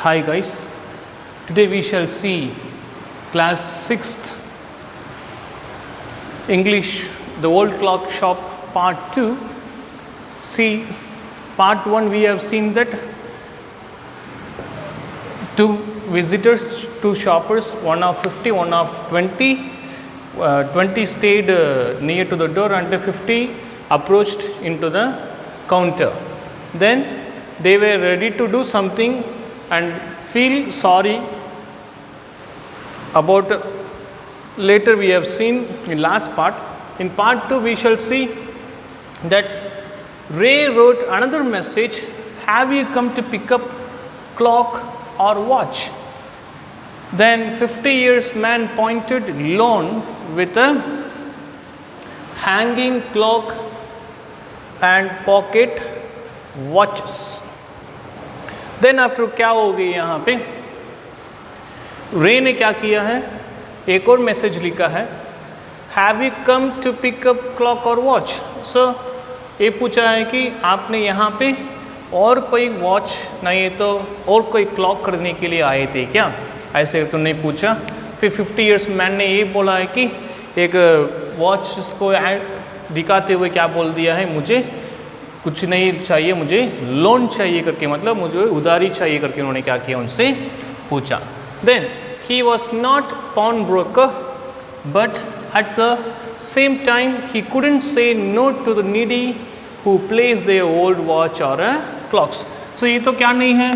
Hi guys, today we shall see class 6th English, the old clock shop part 2. See, part 1 we have seen that two visitors, two shoppers, one of 50, one of 20. 20 stayed near to the door and the 50 approached into the counter. Then they were ready to do something and feel sorry about. Later we have seen in last part. In part 2 we shall see that Ray wrote another message. Have you come to pick up clock or watch? Then 50 years man pointed lone with a hanging clock and pocket watches. Then after क्या हो गई यहाँ पे, रे ने क्या किया है, एक और मैसेज लिखा है, Have you come to pick up clock or watch? So ये पूछा है कि आपने यहाँ पे और कोई वॉच नहीं है तो और कोई क्लॉक खरीदने के लिए आए थे क्या, ऐसे तो नहीं पूछा. फिर 50 इयर्स मैन ने ये बोला है कि एक वॉच को दिखाते हुए क्या बोल दिया है, मुझे कुछ नहीं चाहिए, मुझे लोन चाहिए करके, मतलब मुझे उधारी चाहिए करके उन्होंने क्या किया, उनसे पूछा. Then he was not pawn broker but at the same time he couldn't say no to the needy who place their old watch और क्लॉक्स. सो ये तो क्या नहीं है,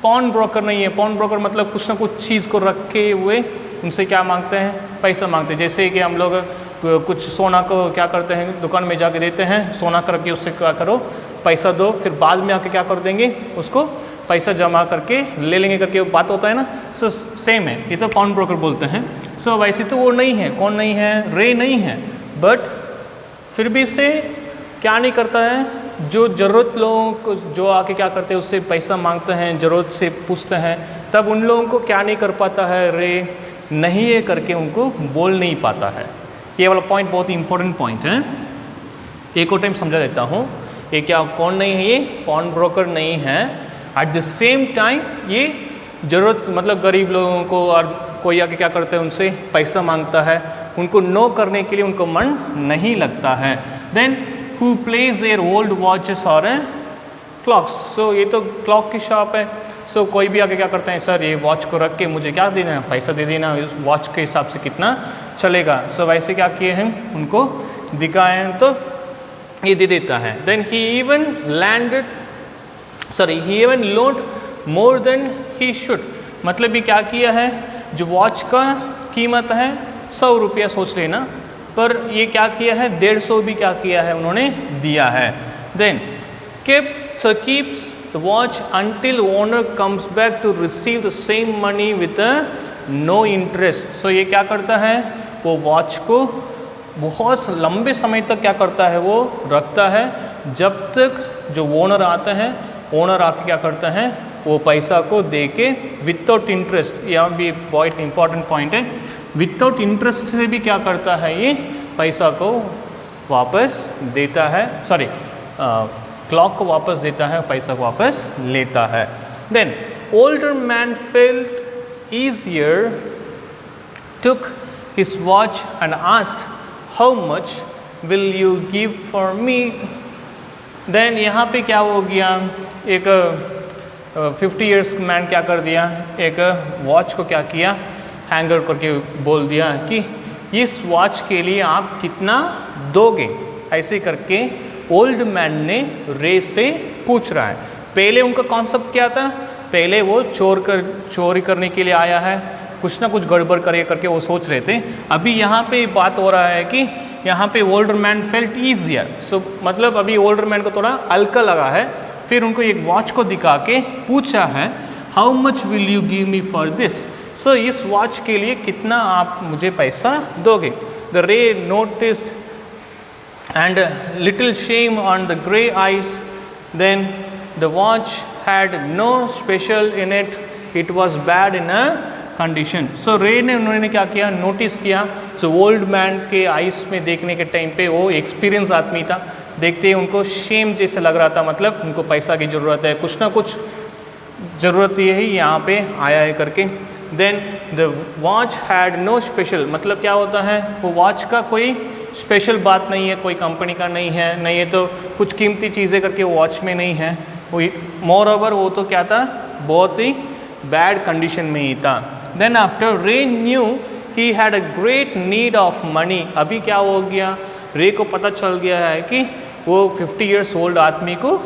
पॉन ब्रोकर नहीं है. पॉन ब्रोकर मतलब कुछ ना कुछ चीज़ को रखे हुए उनसे क्या मांगते हैं, पैसा मांगते हैं. जैसे कि हम लोग कुछ सोना को क्या करते हैं, दुकान में जाके देते हैं, सोना करके उससे क्या करो, पैसा दो, फिर बाद में आके क्या कर देंगे, उसको पैसा जमा करके ले लेंगे करके बात होता है ना. सो सेम है, ये तो पॉन ब्रोकर बोलते हैं. सो वैसे तो वो नहीं है. कौन नहीं है, रे नहीं है. बट फिर भी से क्या नहीं करता है, जो ज़रूरत लोगों को जो आके क्या करते हैं उससे पैसा मांगते हैं, ज़रूरत से पूछते हैं, तब उन लोगों को क्या नहीं कर पाता है, रे नहीं है करके उनको बोल नहीं पाता है. ये वाला पॉइंट बहुत ही इंपॉर्टेंट पॉइंट है, एक और टाइम समझा देता हूँ. ये क्या, कौन नहीं है, ये पॉन ब्रोकर नहीं है. एट द सेम टाइम ये ज़रूरत मतलब गरीब लोगों को और कोई आके क्या करते हैं उनसे पैसा मांगता है, उनको नो करने के लिए उनको मन नहीं लगता है. Then who plays their old watches or clocks. So ये तो क्लॉक की शॉप है. सो कोई भी आके क्या करते हैं, सर ये वॉच को रख के मुझे क्या देना है, पैसा दे देना, इस वॉच के हिसाब से कितना चलेगा. सो वैसे क्या किए हैं, उनको दिखाए हैं तो ये दे देता है. Then he even load more than he should. मतलब ये क्या किया है, जो वॉच का कीमत है 100 रुपया सोच लेना, पर ये क्या किया है, 150 भी क्या किया है, उन्होंने दिया है. Then keeps the watch until owner comes back to receive the same money with no interest. So ये क्या करता है, वो वॉच को बहुत लंबे समय तक क्या करता है, वो रखता है, जब तक जो ओनर आते हैं, ओनर आके क्या करता है, वो पैसा को दे के विदाउट इंटरेस्ट. यहाँ भी बहुत इंपॉर्टेंट पॉइंट है, विदाउट इंटरेस्ट से भी क्या करता है, ये पैसा को वापस देता है, सॉरी क्लॉक को वापस देता है, पैसा को वापस लेता है. Then older man felt easier took his watch and asked how much will you give for me. Then यहाँ पे क्या हो गया, एक 50 इयर्स मैन क्या कर दिया, एक वॉच को क्या किया, हैंगर करके बोल दिया कि इस वॉच के लिए आप कितना दोगे, ऐसे करके ओल्ड मैन ने रे से पूछ रहा है. पहले उनका कॉन्सेप्ट क्या था, पहले वो चोरी करने के लिए आया है, कुछ ना कुछ गड़बड़ करे करके वो सोच रहे थे. अभी यहाँ पे बात हो रहा है कि यहाँ पे ओल्डर मैन फेल्ट ईजियर. सो मतलब अभी ओल्डर मैन को थोड़ा हल्का लगा है. फिर उनको एक वॉच को दिखा के पूछा है, how much will you give me for this. So इस वॉच के लिए कितना आप मुझे पैसा दोगे. द रे noticed and little shame on the grey eyes. Then the watch had no special in it, it was bad in a condition. So रे ने उन्होंने क्या किया, नोटिस किया. सो ओल्ड मैन के आइस में देखने के टाइम पे वो एक्सपीरियंस आदमी था, देखते ही उनको शेम जैसे लग रहा था, मतलब उनको पैसा की ज़रूरत है, कुछ ना कुछ ज़रूरत यही यहाँ पे आया है करके। Then the watch had no special, मतलब क्या होता है, वो वॉच का कोई स्पेशल बात नहीं है, कोई कंपनी का नहीं है, नहीं है तो कुछ कीमती चीज़ें करके वॉच में नहीं है वो। मोर ओवर वो तो क्या था, बहुत ही बैड कंडीशन में ही था। देन आफ्टर रे new he had a great need of money, अभी क्या हो गया, रे को पता चल गया है कि वो 50 ईयर्स ओल्ड आदमी को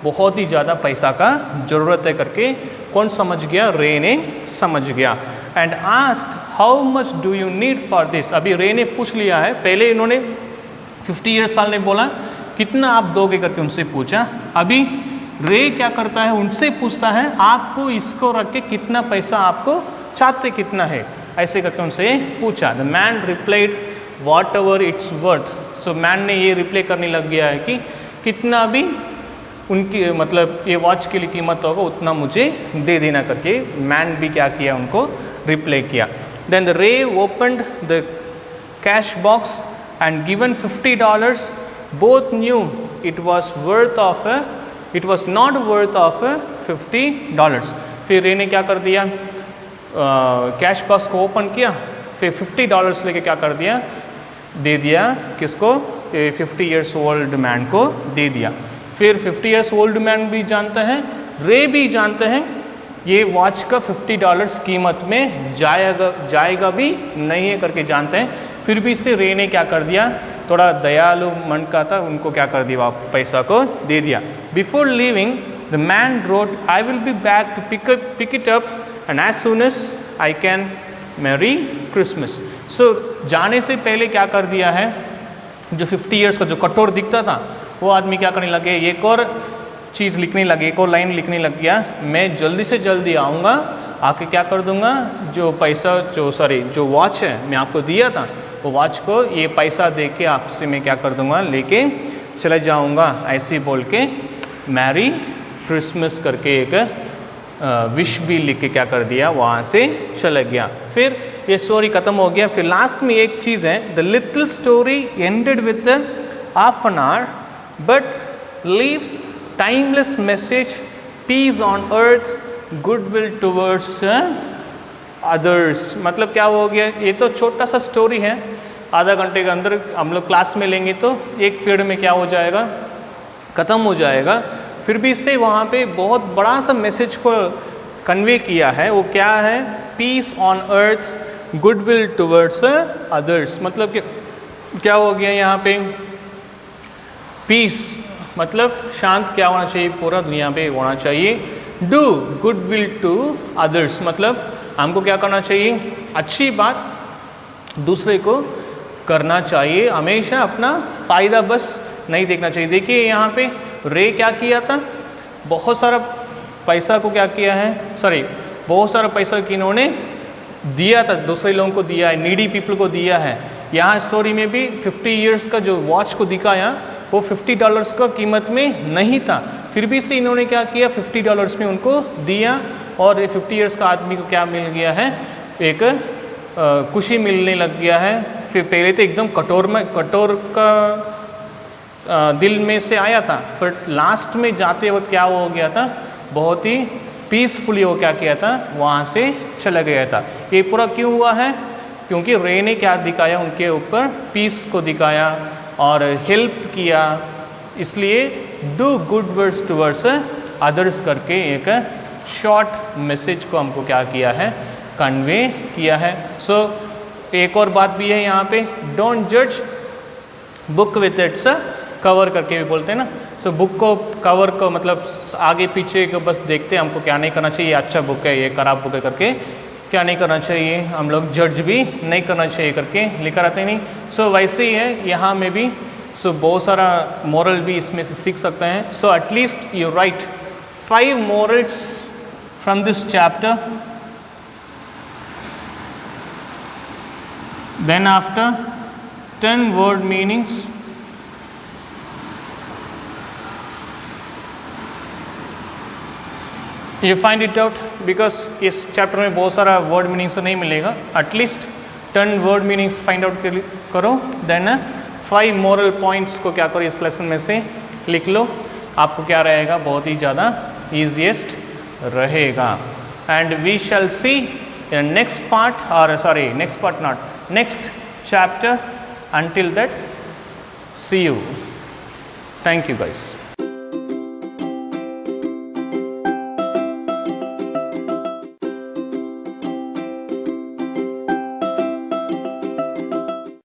बहुत ही ज़्यादा पैसा का ज़रूरत है करके कौन समझ गया, रे ने समझ गया। And asked how much do you need for this, अभी रे ने पूछ लिया है, पहले इन्होंने 50 ईयर्स साल ने बोला कितना आप दोगे करके उनसे पूछा, अभी रे क्या करता है, उनसे पूछता है आपको इसको रख के कितना पैसा आपको चाहते कितना है, ऐसे करके उनसे पूछा। The man replied what ever its worth, so man ने ये रिप्लाई करने लग गया है कि कितना भी उनकी मतलब ये वॉच के लिए कीमत होगा उतना मुझे दे देना करके मैन भी क्या किया, उनको रिप्लाई किया। Then the Ray opened the cash box and given $50, both knew it was not worth of $50। फिर रे ने क्या कर दिया, कैश बॉक्स को ओपन किया, फिर $50 लेके क्या कर दिया, दे दिया किसको, 50 ईयर्स ओल्ड मैन को दे दिया। फिर 50 ईयर्स ओल्ड मैन भी जानता है, रे भी जानते हैं ये वॉच का $50 कीमत में जाएगा भी नहीं है करके जानते हैं, फिर भी इसे रे ने क्या कर दिया, थोड़ा दयालु मन का था, उनको क्या कर दिया, पैसा को दे दिया। Before leaving the man wrote I will be back to pick it up and as soon as I can merry Christmas. So जाने से पहले क्या कर दिया है, जो 50 ईयर्स का जो कठोर दिखता था वो आदमी क्या करने लगे, एक और चीज़ लिखने लगे, एक और लाइन लिखने लग गया, मैं जल्दी से जल्दी आऊँगा, आके क्या कर दूँगा, जो पैसा जो वॉच है मैं आपको दिया था वो वॉच को ये पैसा दे के आपसे मैं क्या कर दूँगा, लेके चले जाऊँगा, ऐसे बोल के मैरी क्रिसमस करके एक विश भी लिख के क्या कर दिया, वहाँ से चला गया। फिर ये स्टोरी ख़त्म हो गया। फिर लास्ट में एक चीज़ है, the little story ended with half an hour but leaves timeless message, peace on earth, goodwill towards others. मतलब क्या हो गया, ये तो छोटा सा स्टोरी है, आधा घंटे के अंदर हम लोग क्लास में लेंगे तो एक पीरियड में क्या हो जाएगा, ख़त्म हो जाएगा। फिर भी इससे वहाँ पे बहुत बड़ा सा मैसेज को कन्वे किया है, वो क्या है, peace on earth, goodwill towards others. मतलब क्या हो गया यहाँ पे, पीस मतलब शांत क्या होना चाहिए, पूरा दुनिया पे होना चाहिए। डू गुडविल टू अदर्स मतलब हमको क्या करना चाहिए, अच्छी बात दूसरे को करना चाहिए, हमेशा अपना फ़ायदा बस नहीं देखना चाहिए। देखिए यहाँ पे रे क्या किया था, बहुत सारा पैसा को क्या किया है, बहुत सारा पैसा कि इन्होंने दिया था, दूसरे लोगों को दिया है, नीडी पीपल को दिया है। यहाँ स्टोरी में भी 50 ईयर्स का जो वॉच को दिखाया वो $50 का कीमत में नहीं था, फिर भी से इन्होंने क्या किया, $50 में उनको दिया, और ये 50 ईयर्स का आदमी को क्या मिल गया है, एक खुशी मिलने लग गया है। फिर पहले तो एकदम कठोर का दिल में से आया था, फिर लास्ट में जाते वक्त क्या हो गया था, बहुत ही पीसफुली वो क्या किया था, वहाँ से चला गया था। ये पूरा क्यों हुआ है, क्योंकि रे ने क्या दिखाया, उनके ऊपर पीस को दिखाया और हेल्प किया, इसलिए do good words towards others करके एक शॉर्ट मैसेज को हमको क्या किया है, कन्वे किया है। सो एक और बात भी है यहाँ पे, डोंट जज बुक विथ इट्स कवर करके भी बोलते हैं ना। सो बुक को कवर को मतलब आगे पीछे को बस देखते हैं, हमको क्या नहीं करना चाहिए, अच्छा बुक है, ये खराब बुक है करके क्या नहीं करना चाहिए, हम लोग जज भी नहीं करना चाहिए करके लिखा रहता है नहीं। सो वैसे ही है यहाँ में भी, सो बहुत सारा मॉरल भी इसमें से सीख सकते हैं। So at least you right 5 morals from this chapter, then after 10 word meanings, you find it out because इस चैप्टर में बहुत सारा वर्ड मीनिंग्स नहीं मिलेगा, at least 10 word meanings find out करो, देन 5 मॉरल पॉइंट्स को क्या करो इस लेसन में से लिख लो, आपको क्या रहेगा, बहुत ही ज़्यादा ईजीएस्ट रहेगा। And we shall see in next part, और sorry next part not, next chapter. Until that, see you. Thank you guys.